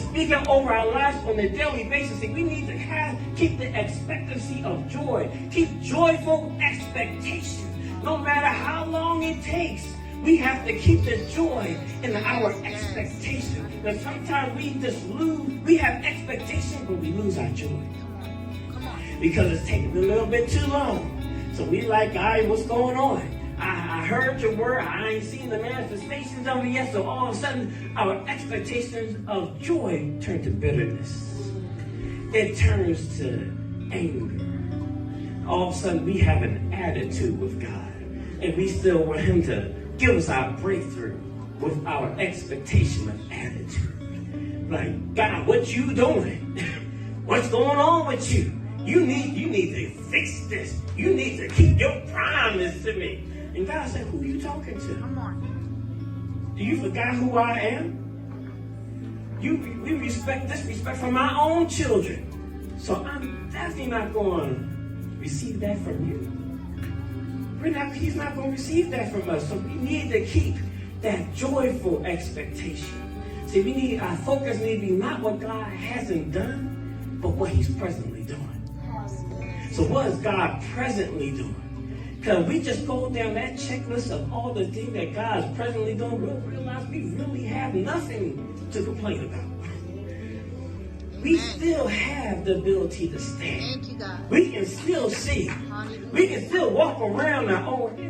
speaking over our lives on a daily basis. See, we need to keep the expectancy of joy. Keep joyful expectation. No matter how long it takes, we have to keep the joy in our expectation. Because sometimes we have expectation, but we lose our joy. Because it's taking a little bit too long. So we like, God, what's going on? I heard your word. I ain't seen the manifestations of it yet. So all of a sudden, our expectations of joy turn to bitterness. It turns to anger. All of a sudden, we have an attitude with God. And we still want him to give us our breakthrough with our expectation of attitude. Like, God, what you doing? What's going on with you? You need to fix this. You need to keep your promise to me. And God said, who are you talking to? Come on. Do you forget who I am? We disrespect from my own children. So I'm definitely not going to receive that from you. He's not going to receive that from us. So we need to keep that joyful expectation. See, our focus need to be not what God hasn't done, but what he's presently doing. So what is God presently doing? Because we just go down that checklist of all the things that God is presently doing, we'll realize we really have nothing to complain about. We still have the ability to stand. Thank you, God. We can still see. We can still walk around our own.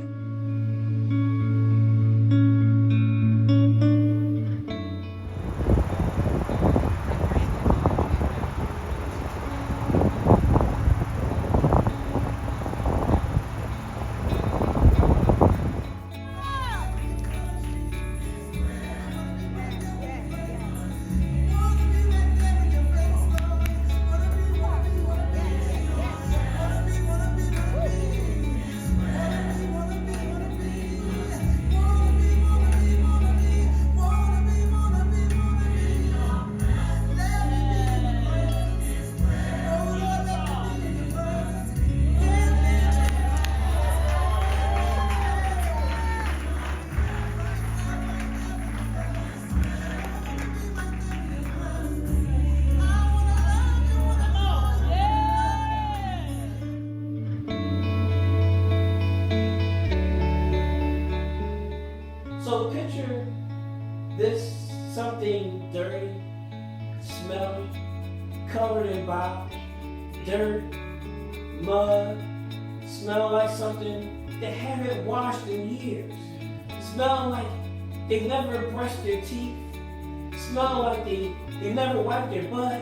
So picture this something dirty, smelly, covered in bile, dirt, mud, smell like something they haven't washed in years. Smell like they never brushed their teeth. Smell like they never wiped their butt.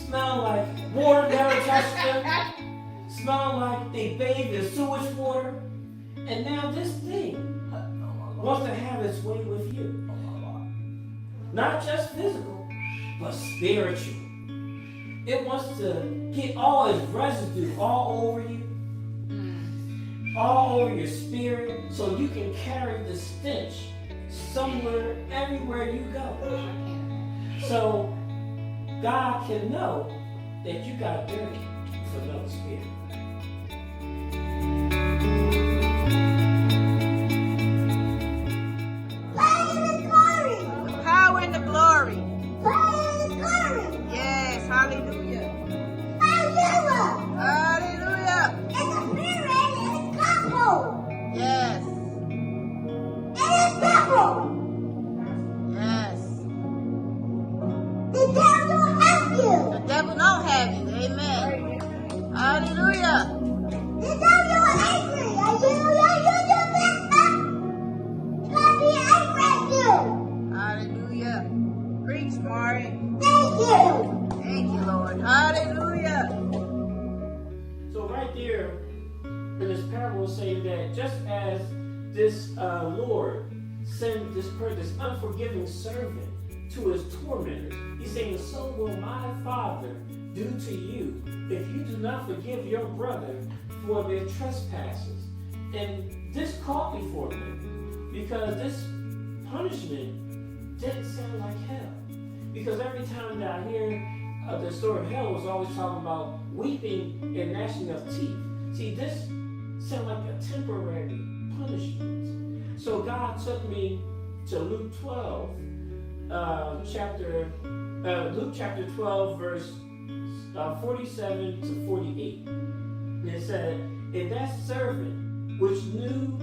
Smell like water never touched them. Smell like they bathed in sewage water. And now this thing wants to have its way with you. Not just physical, but spiritual. It wants to get all its residue all over you, all over your spirit, so you can carry the stench somewhere, everywhere you go. So God can know that you got dirty for another spirit. Saying that just as this Lord sent this unforgiving servant to his tormentors, he's saying, so will my Father do to you if you do not forgive your brother for their trespasses. And this caught me for a minute, because this punishment didn't sound like hell. Because every time that I hear the story of hell, was always talking about weeping and gnashing of teeth. See, this sound like a temporary punishment. So God took me to Luke 12, chapter Luke chapter 12, verse 47 to 48. And it said, and that servant which knew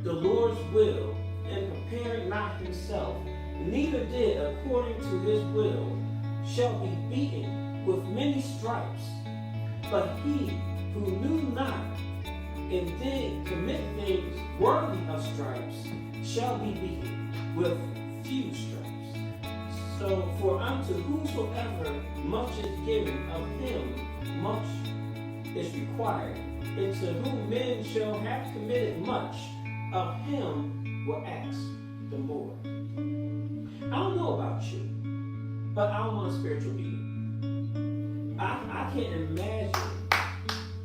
the Lord's will and prepared not himself, neither did according to his will, shall be beaten with many stripes. But he who knew not and did commit things worthy of stripes shall be beaten with few stripes. So, for unto whosoever much is given, of him much is required. And to whom men shall have committed much, of him will ask the more. I don't know about you, but I don't want a spiritual beating. I can't imagine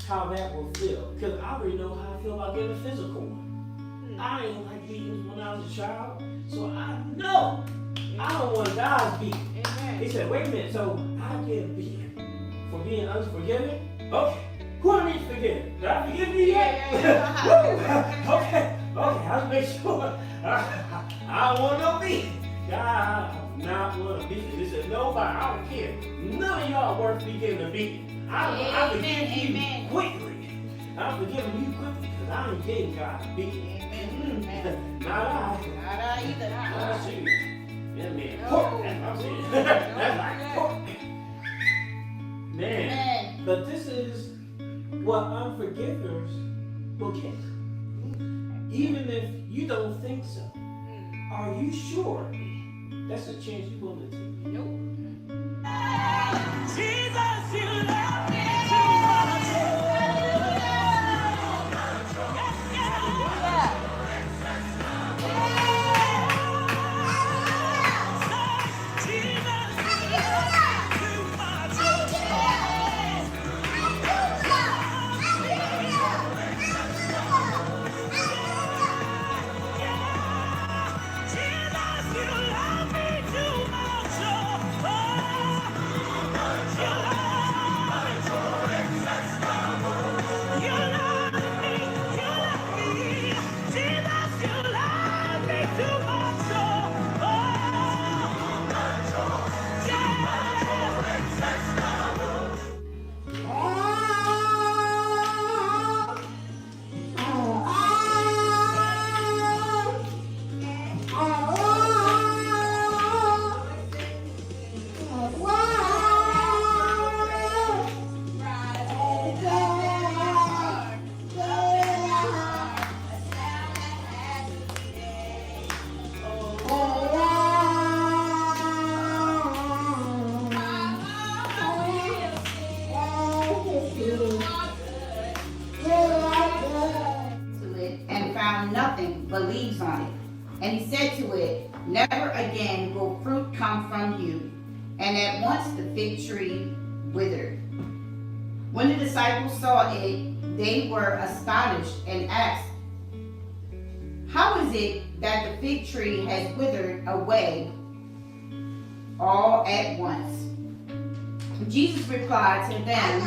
how that will feel, because I already know how I feel about getting a physical one. I ain't like beatings when I was a child, so I know I don't want God's beating. He said, wait a minute, so I get beaten for being unforgiving? Okay, who I need to forgive? Did I forgive you yet? Okay, I'll make sure. I don't want no beating. God, I'm not want to beat you. He said, nobody, I don't care. None of y'all worth me getting a beating. I forgive you quickly. I'm forgiving you quickly because I ain't getting God a beating. Not I. Not I either. Not you. Yeah, man. Pork. That's what I'm saying. That's like pork. Man. But this is what unforgivers will get. Even if you don't think so. Are you sure that's a chance you're willing to take? Nope. Jesus, you love me too much. But leaves on it. And he said to it, never again will fruit come from you. And at once the fig tree withered. When the disciples saw it, they were astonished and asked, how is it that the fig tree has withered away all at once? Jesus replied to them,